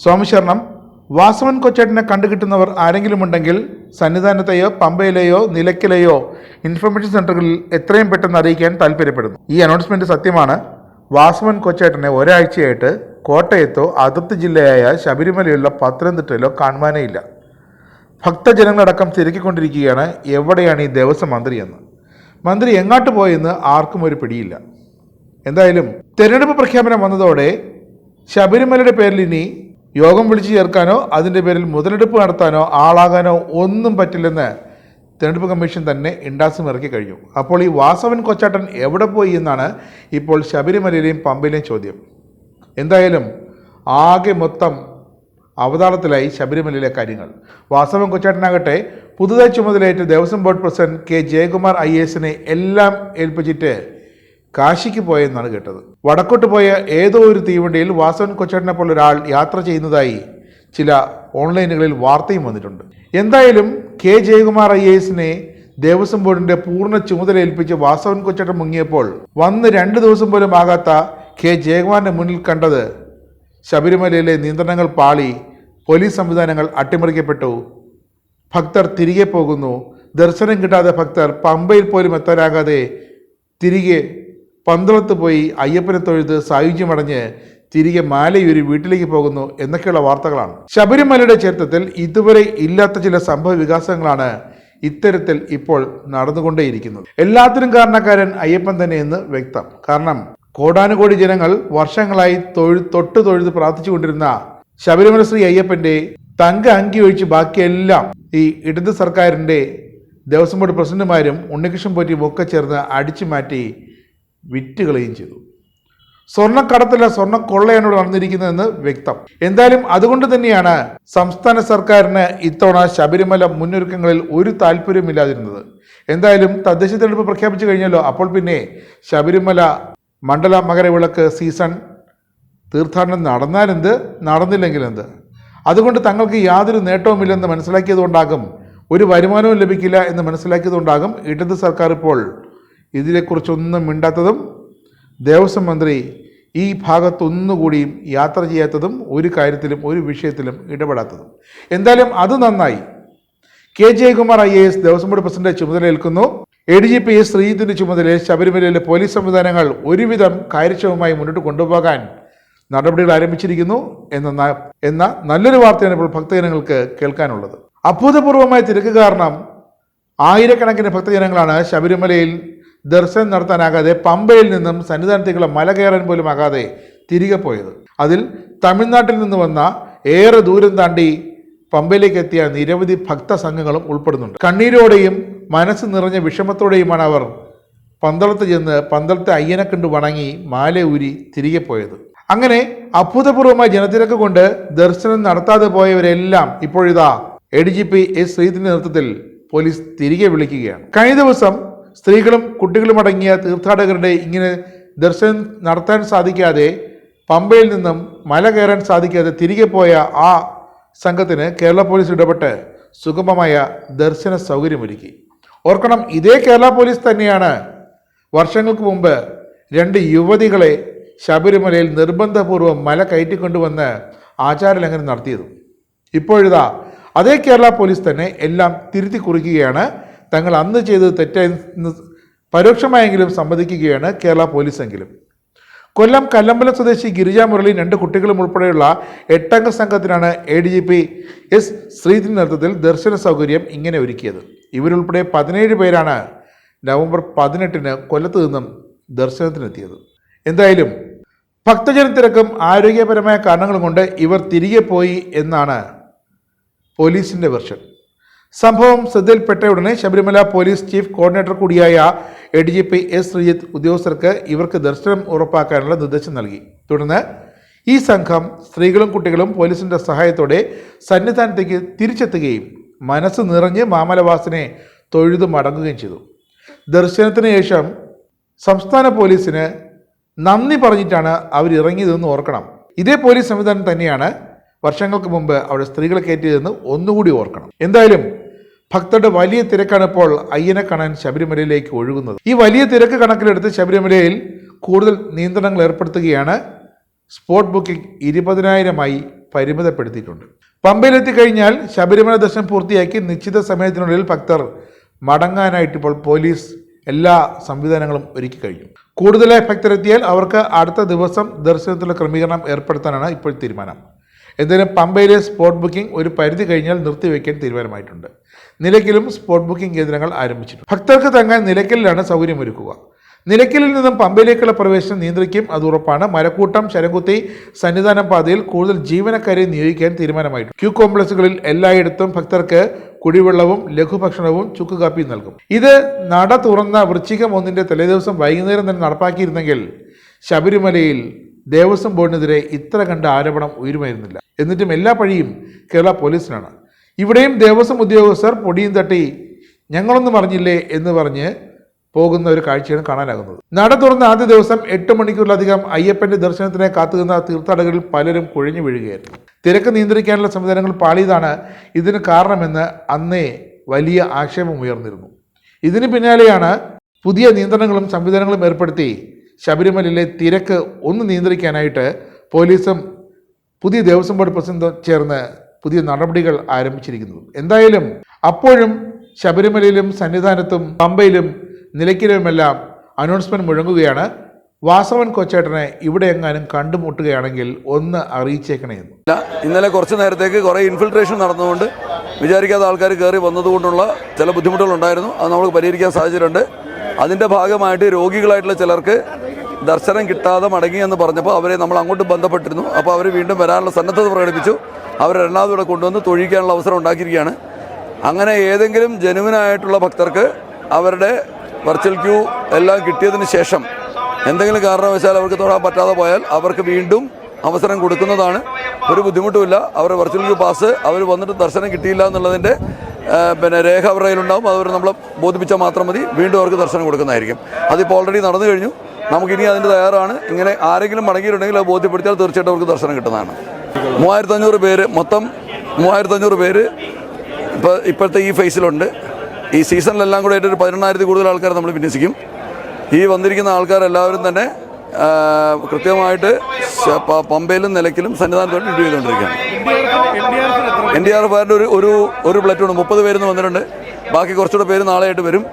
സ്വാമി ശരണം. വാസവൻ കൊച്ചേട്ടനെ കണ്ടുകിട്ടുന്നവർ ആരെങ്കിലും ഉണ്ടെങ്കിൽ സന്നിധാനത്തെയോ പമ്പയിലെയോ നിലയ്ക്കലെയോ ഇൻഫർമേഷൻ സെൻ്ററുകളിൽ എത്രയും പെട്ടെന്ന് അറിയിക്കാൻ താല്പര്യപ്പെടുന്നു. ഈ അനൗൺസ്മെൻറ്റ് സത്യമാണ്. വാസവൻ കൊച്ചേട്ടനെ ഒരാഴ്ചയായിട്ട് കോട്ടയത്തോ അതിർത്തി ജില്ലയായ ശബരിമലയുള്ള പത്തനംതിട്ടയിലോ കാണുവാനേ ഇല്ല. ഭക്തജനങ്ങളടക്കം തിരക്കിക്കൊണ്ടിരിക്കുകയാണ് എവിടെയാണ് ഈ ദേവസ്വം മന്ത്രിയെന്ന്. മന്ത്രി എങ്ങോട്ട് പോയെന്ന് ആർക്കും ഒരു പിടിയില്ല. എന്തായാലും തെരഞ്ഞെടുപ്പ് പ്രഖ്യാപനം വന്നതോടെ ശബരിമലയുടെ പേരിൽ ഇനി യോഗം വിളിച്ചു ചേർക്കാനോ അതിൻ്റെ പേരിൽ മുതലെടുപ്പ് നടത്താനോ ആളാകാനോ ഒന്നും പറ്റില്ലെന്ന് തെരഞ്ഞെടുപ്പ് കമ്മീഷൻ തന്നെ ഇൻഡാസും ഇറക്കി കഴിഞ്ഞു. അപ്പോൾ ഈ വാസവൻ കൊച്ചാട്ടൻ എവിടെ പോയി എന്നാണ് ഇപ്പോൾ ശബരിമലയിലെയും പമ്പയിലെയും ചോദ്യം. എന്തായാലും ആകെ മൊത്തം അവതാളത്തിലായി ശബരിമലയിലെ കാര്യങ്ങൾ. വാസവൻ കൊച്ചാട്ടനാകട്ടെ പുതുതായി ചുമതലയേറ്റ Devaswom board president K Jayakumar IAS എല്ലാം ഏൽപ്പിച്ചിട്ട് കാശിക്ക് പോയെന്നാണ് കേട്ടത്. വടക്കോട്ട് പോയ ഏതോ ഒരു തീവണ്ടിയിൽ വാസവൻ കൊച്ചാട്ടനെ പോലെ ഒരാൾ യാത്ര ചെയ്യുന്നതായി ചില ഓൺലൈനുകളിൽ വാർത്തയും വന്നിട്ടുണ്ട്. എന്തായാലും കെ ജയകുമാർ IAS ദേവസ്വം ബോർഡിന്റെ പൂർണ്ണ ചുമതല ഏൽപ്പിച്ച് വാസവൻ കൊച്ചാട്ടൻ മുങ്ങിയപ്പോൾ വന്ന് 2 ദിവസം പോലും ആകാത്ത കെ ജയകുമാറിന്റെ മുന്നിൽ കണ്ടത് ശബരിമലയിലെ നിയന്ത്രണങ്ങൾ പാളി, പോലീസ് സംവിധാനങ്ങൾ അട്ടിമറിക്കപ്പെട്ടു, ഭക്തർ തിരികെ പോകുന്നു, ദർശനം കിട്ടാതെ ഭക്തർ പമ്പയിൽ പോലും എത്താനാകാതെ തിരികെ പന്തളത്ത് പോയി അയ്യപ്പനെ തൊഴുത് സായുജ്യമടഞ്ഞ് തിരികെ മാലയൂരി വീട്ടിലേക്ക് പോകുന്നു എന്നൊക്കെയുള്ള വാർത്തകളാണ്. ശബരിമലയുടെ ചരിത്രത്തിൽ ഇതുവരെ ഇല്ലാത്ത ചില സംഭവ വികാസങ്ങളാണ് ഇത്തരത്തിൽ ഇപ്പോൾ നടന്നുകൊണ്ടേയിരിക്കുന്നത്. എല്ലാത്തിനും കാരണക്കാരൻ അയ്യപ്പൻ തന്നെയെന്ന് വ്യക്തം. കാരണം കോടാനുകോടി ജനങ്ങൾ വർഷങ്ങളായി തൊഴുത് പ്രാർത്ഥിച്ചുകൊണ്ടിരുന്ന ശബരിമല ശ്രീ അയ്യപ്പന്റെ തങ്ക അങ്കി ഒഴിച്ച് ബാക്കിയെല്ലാം ഈ ഇടത് സർക്കാരിന്റെ ദേവസ്വം ബോർഡ് പ്രസിഡന്റുമാരും ഉണ്ണികൃഷ്ണൻ പോറ്റിയും ഒക്കെ ചേർന്ന് അടിച്ചു മാറ്റി വിറ്റുകളയും ചെയ്തു. സ്വർണ്ണക്കടത്തല്ല സ്വർണ്ണക്കൊള്ളയാണ് നടന്നിരിക്കുന്നതെന്ന് വ്യക്തം. എന്തായാലും അതുകൊണ്ട് തന്നെയാണ് സംസ്ഥാന സർക്കാരിന് ഇത്തവണ ശബരിമല മുന്നൊരുക്കങ്ങളിൽ ഒരു താല്പര്യമില്ലാതിരുന്നത്. എന്തായാലും തദ്ദേശ തെരഞ്ഞെടുപ്പ് പ്രഖ്യാപിച്ചു കഴിഞ്ഞല്ലോ. അപ്പോൾ പിന്നെ ശബരിമല മണ്ഡല മകരവിളക്ക് സീസൺ തീർത്ഥാടനം നടന്നാലെന്ത്, നടന്നില്ലെങ്കിലെന്ത്? അതുകൊണ്ട് തങ്ങൾക്ക് യാതൊരു നേട്ടവുമില്ലെന്ന് മനസ്സിലാക്കിയതുകൊണ്ടാകും, ഒരു വരുമാനവും ലഭിക്കില്ല എന്ന് മനസ്സിലാക്കിയതുകൊണ്ടാകും ഇടത് സർക്കാർ ഇപ്പോൾ ഇതിനെക്കുറിച്ചൊന്നും മിണ്ടാത്തതും ദേവസ്വം മന്ത്രി ഈ ഭാഗത്തൊന്നുകൂടിയും യാത്ര ചെയ്യാത്തതും ഒരു കാര്യത്തിലും ഒരു വിഷയത്തിലും ഇടപെടാത്തതും. എന്തായാലും അത് നന്നായി. K Jayakumar IAS Devaswom board president ചുമതലയേൽക്കുന്നു. ADGP ശ്രീജിത്തിന്റെ ചുമതലയിൽ ശബരിമലയിലെ പോലീസ് സംവിധാനങ്ങൾ ഒരുവിധം കാര്യക്ഷമമായി മുന്നോട്ട് കൊണ്ടുപോകാൻ നടപടികൾ ആരംഭിച്ചിരിക്കുന്നു എന്ന നല്ലൊരു വാർത്തയാണ് ഇപ്പോൾ ഭക്തജനങ്ങൾക്ക് കേൾക്കാനുള്ളത്. അഭൂതപൂർവമായ തിരക്ക് കാരണം ആയിരക്കണക്കിന് ഭക്തജനങ്ങളാണ് ശബരിമലയിൽ ദർശനം നടത്താനാകാതെ പമ്പയിൽ നിന്നും സന്നിധാനത്തേക്കുള്ള മല കയറാൻ പോലും ആകാതെ തിരികെ പോയത്. അതിൽ തമിഴ്നാട്ടിൽ നിന്ന് വന്ന ഏറെ ദൂരം താണ്ടി പമ്പയിലേക്ക് എത്തിയ നിരവധി ഭക്തസംഘങ്ങളും ഉൾപ്പെടുന്നുണ്ട്. കണ്ണീരോടെയും മനസ്സ് നിറഞ്ഞ വിഷമത്തോടെയുമാണ് അവർ പന്തളത്ത് ചെന്ന് പന്തളത്തെ അയ്യനെ കണ്ടു വണങ്ങി മാല ഊരി തിരികെ പോയത്. അങ്ങനെ അഭൂതപൂർവമായ ജനത്തിരക്ക് കൊണ്ട് ദർശനം നടത്താതെ പോയവരെല്ലാം ഇപ്പോഴിതാ ADGP ശ്രീജിത്തിന്റെ നേതൃത്വത്തിൽ പോലീസ് തിരികെ വിളിക്കുകയാണ്. കഴിഞ്ഞ ദിവസം സ്ത്രീകളും കുട്ടികളും അടങ്ങിയ തീർത്ഥാടകരുടെ ഇങ്ങനെ ദർശനം നടത്താൻ സാധിക്കാതെ പമ്പയിൽ നിന്നും മല കയറാൻ സാധിക്കാതെ തിരികെ പോയ ആ സംഘത്തിന് കേരള പോലീസ് ഇടപെട്ട് സുഗമമായ ദർശന സൗകര്യമൊരുക്കി. ഓർക്കണം, ഇതേ കേരള പോലീസ് തന്നെയാണ് വർഷങ്ങൾക്ക് മുമ്പ് 2 യുവതികളെ ശബരിമലയിൽ നിർബന്ധപൂർവ്വം മല കയറ്റിക്കൊണ്ടുവന്ന് ആചാരലംഘനം നടത്തിയതും. ഇപ്പോഴിതാ അതേ കേരള പോലീസ് തന്നെ എല്ലാം തിരുത്തി കുറിക്കുകയാണ്. തങ്ങൾ അന്ന് ചെയ്തത് തെറ്റായെന്ന് പരോക്ഷമായെങ്കിലും സമ്മതിക്കുകയാണ് കേരള പോലീസെങ്കിലും. കൊല്ലം കല്ലമ്പലം സ്വദേശി ഗിരിജ മുരളി 2 കുട്ടികളും ഉൾപ്പെടെയുള്ള 8 അംഗ സംഘത്തിനാണ് ADGP ശ്രീജിത്തിന്റെ നേതൃത്വത്തിൽ ദർശന സൗകര്യം ഇങ്ങനെ ഒരുക്കിയത്. ഇവരുൾപ്പെടെ 17 പേരാണ് നവംബർ 18-ന് കൊല്ലത്ത് നിന്നും ദർശനത്തിനെത്തിയത്. എന്തായാലും ഭക്തജന തിരക്കും ആരോഗ്യപരമായ കാരണങ്ങളും കൊണ്ട് ഇവർ തിരികെ പോയി എന്നാണ് പോലീസിന്റെ വെർഷൻ. സംഭവം ശ്രദ്ധയിൽപ്പെട്ട ഉടനെ ശബരിമല പോലീസ് ചീഫ് കോർഡിനേറ്റർ കൂടിയായ ADGP ശ്രീജിത്ത് ഉദ്യോഗസ്ഥർക്ക് ഇവർക്ക് ദർശനം ഉറപ്പാക്കാനുള്ള നിർദ്ദേശം നൽകി. തുടർന്ന് ഈ സംഘം സ്ത്രീകളും കുട്ടികളും പോലീസിന്റെ സഹായത്തോടെ സന്നിധാനത്തേക്ക് തിരിച്ചെത്തുകയും മനസ്സ് നിറഞ്ഞ് മാമലവാസിനെ തൊഴുതു മടങ്ങുകയും ചെയ്തു. ദർശനത്തിന് ശേഷം സംസ്ഥാന പോലീസിന് നന്ദി പറഞ്ഞിട്ടാണ് അവരിറങ്ങിയതെന്ന് ഓർക്കണം. ഇതേ പോലീസ് സംവിധാനം തന്നെയാണ് വർഷങ്ങൾക്ക് മുമ്പ് അവിടെ സ്ത്രീകളെ കയറ്റിയതെന്ന് ഒന്നുകൂടി ഓർക്കണം. എന്തായാലും ഭക്തരുടെ വലിയ തിരക്കാണ് ഇപ്പോൾ അയ്യനെ കാണാൻ ശബരിമലയിലേക്ക് ഒഴുകുന്നത്. ഈ വലിയ തിരക്ക് കണക്കിലെടുത്ത് ശബരിമലയിൽ കൂടുതൽ നിയന്ത്രണങ്ങൾ ഏർപ്പെടുത്തുകയാണ്. സ്പോട്ട് ബുക്കിംഗ് 20,000-ആയി പരിമിതപ്പെടുത്തിയിട്ടുണ്ട്. പമ്പയിലെത്തിക്കഴിഞ്ഞാൽ ശബരിമല ദർശനം പൂർത്തിയാക്കി നിശ്ചിത സമയത്തിനുള്ളിൽ ഭക്തർ മടങ്ങാനായിട്ട് ഇപ്പോൾ പോലീസ് എല്ലാ സംവിധാനങ്ങളും ഒരുക്കി കഴിഞ്ഞു. കൂടുതലായി ഭക്തരെത്തിയാൽ അവർക്ക് അടുത്ത ദിവസം ദർശനത്തിലുള്ള ക്രമീകരണം ഏർപ്പെടുത്താനാണ് ഇപ്പോൾ തീരുമാനം. എന്തായാലും പമ്പയിലെ സ്പോട്ട് ബുക്കിംഗ് ഒരു പരിധി കഴിഞ്ഞാൽ നിർത്തിവെക്കാൻ തീരുമാനമായിട്ടുണ്ട്. നിലയ്ക്കലും സ്പോട്ട് ബുക്കിംഗ് കേന്ദ്രങ്ങൾ ആരംഭിച്ചിട്ടുണ്ട്. ഭക്തർക്ക് തങ്ങാൻ നിലയ്ക്കലിലാണ് സൗകര്യമൊരുക്കുക. നിലയ്ക്കലിൽ നിന്നും പമ്പയിലേക്കുള്ള പ്രവേശനം നിയന്ത്രിക്കും, അത് ഉറപ്പാണ്. മരക്കൂട്ടം, ശരംകുത്തി, സന്നിധാനം പാതയിൽ കൂടുതൽ ജീവനക്കാരെ നിയോഗിക്കാൻ തീരുമാനമായിട്ടുണ്ട്. ക്യൂ കോംപ്ലക്സുകളിൽ എല്ലായിടത്തും ഭക്തർക്ക് കുടിവെള്ളവും ലഘുഭക്ഷണവും ചുക്ക് കാപ്പിയും നൽകും. ഇത് നട തുറന്ന വൃശ്ചികം 1 തലേദിവസം വൈകുന്നേരം തന്നെ നടപ്പാക്കിയിരുന്നെങ്കിൽ ശബരിമലയിൽ ദേവസ്വം ബോർഡിനെതിരെ ഇത്ര കണ്ട ആരോപണം ഉയരുമായിരുന്നില്ല. എന്നിട്ടും എല്ലാ പഴിയും കേരള പോലീസിനാണ്. ഇവിടെയും ദേവസ്വം ഉദ്യോഗസ്ഥർ പൊടിയും തട്ടി ഞങ്ങളൊന്നും അറിഞ്ഞില്ലേ എന്ന് പറഞ്ഞ് പോകുന്ന ഒരു കാഴ്ചയാണ് കാണാനാകുന്നത്. നട തുറന്ന ആദ്യ ദിവസം 8 മണിക്കൂറിലധികം അയ്യപ്പന്റെ ദർശനത്തിനെ കാത്തുനിന്ന തീർത്ഥാടകരിൽ പലരും കുഴഞ്ഞു വീഴുകയായിരുന്നു. തിരക്ക് നിയന്ത്രിക്കാനുള്ള സംവിധാനങ്ങൾ പാളിയതാണ് ഇതിന് കാരണമെന്ന് അന്നേ വലിയ ആക്ഷേപം ഉയർന്നിരുന്നു. ഇതിന് പിന്നാലെയാണ് പുതിയ നിയന്ത്രണങ്ങളും സംവിധാനങ്ങളും ഏർപ്പെടുത്തി ശബരിമലയിലെ തിരക്ക് ഒന്ന് നിയന്ത്രിക്കാനായിട്ട് പോലീസും പുതിയ ദേവസ്വം ബോർഡ് പ്രസിഡന്റും ചേർന്ന് പുതിയ നടപടികൾ ആരംഭിച്ചിരിക്കുന്നത്. എന്തായാലും അപ്പോഴും ശബരിമലയിലും സന്നിധാനത്തും പമ്പയിലും നിലയ്ക്കലുമെല്ലാം അനൗൺസ്മെന്റ് മുഴങ്ങുകയാണ്. വാസവൻ കൊച്ചേട്ടനെ ഇവിടെ എങ്ങാനും കണ്ടുമുട്ടുകയാണെങ്കിൽ ഒന്ന് അറിയിച്ചേക്കണേ എന്ന്. ഇന്നലെ കുറച്ച് നേരത്തേക്ക് കുറേ ഇൻഫിൽട്രേഷൻ നടന്നുകൊണ്ട് വിചാരിക്കാത്ത ആൾക്കാർ കയറി വന്നതുകൊണ്ടുള്ള ചില ബുദ്ധിമുട്ടുകളുണ്ടായിരുന്നു. അത് നമുക്ക് പരിഹരിക്കാൻ സാധിച്ചിട്ടുണ്ട്. അതിൻ്റെ ഭാഗമായിട്ട് രോഗികളായിട്ടുള്ള ചിലർക്ക് ദർശനം കിട്ടാതെ മടങ്ങിയെന്ന് പറഞ്ഞപ്പോൾ അവരെ നമ്മൾ അങ്ങോട്ട് ബന്ധപ്പെട്ടിരുന്നു. അപ്പോൾ അവർ വീണ്ടും വരാനുള്ള സന്നദ്ധത പ്രകടിപ്പിച്ചു. അവർ രണ്ടാമത് ഇവിടെ കൊണ്ടുവന്ന് തൊഴിക്കാനുള്ള അവസരം ഉണ്ടാക്കിയിരിക്കുകയാണ്. അങ്ങനെ ഏതെങ്കിലും ജനുവിനായിട്ടുള്ള ഭക്തർക്ക് അവരുടെ വെർച്വൽ ക്യൂ എല്ലാം കിട്ടിയതിന് ശേഷം എന്തെങ്കിലും കാരണവശാൽ അവർക്ക് തൊഴാൻ പറ്റാതെ പോയാൽ അവർക്ക് വീണ്ടും അവസരം കൊടുക്കുന്നതാണ്. ഒരു ബുദ്ധിമുട്ടുമില്ല. അവരുടെ വെർച്വൽ ക്യൂ പാസ് അവർ വന്നിട്ട് ദർശനം കിട്ടിയില്ല എന്നുള്ളതിൻ്റെ രേഖ അവരുടെ കയ്യിലുണ്ടാവും. അവർ നമ്മളെ ബോധിപ്പിച്ചാൽ മാത്രം മതി. വീണ്ടും അവർക്ക് ദർശനം കൊടുക്കുന്നതായിരിക്കും. അതിപ്പോൾ ഓൾറെഡി നടന്നു കഴിഞ്ഞു. നമുക്കിനി അതിൻ്റെ തയ്യാറാണ്. ഇങ്ങനെ ആരെങ്കിലും മടങ്ങിയിട്ടുണ്ടെങ്കിൽ അത് ബോധ്യപ്പെടുത്തിയാൽ തീർച്ചയായിട്ടും അവർക്ക് ദർശനം കിട്ടുന്നതാണ്. 3500 പേര്, മൊത്തം 3500 പേര് ഇപ്പോഴത്തെ ഈ ഫേസിലുണ്ട്. ഈ സീസണിലെല്ലാം കൂടെ ആയിട്ട് ഒരു 18,000 കൂടുതൽ ആൾക്കാർ നമ്മൾ വിന്യസിക്കും. ഈ വന്നിരിക്കുന്ന ആൾക്കാരെല്ലാവരും തന്നെ കൃത്യമായിട്ട് പമ്പയിലും നിലയ്ക്കലും സന്നിധാനത്തോട് ഡ്യൂട്ടി ചെയ്തുകൊണ്ടിരിക്കുകയാണ്. NDRF ഒരു പ്ലറ്റൂൺ 30 പേരിന്ന് വന്നിട്ടുണ്ട്. ബാക്കി കുറച്ചുകൂടെ പേര് നാളെയായിട്ട് വരും.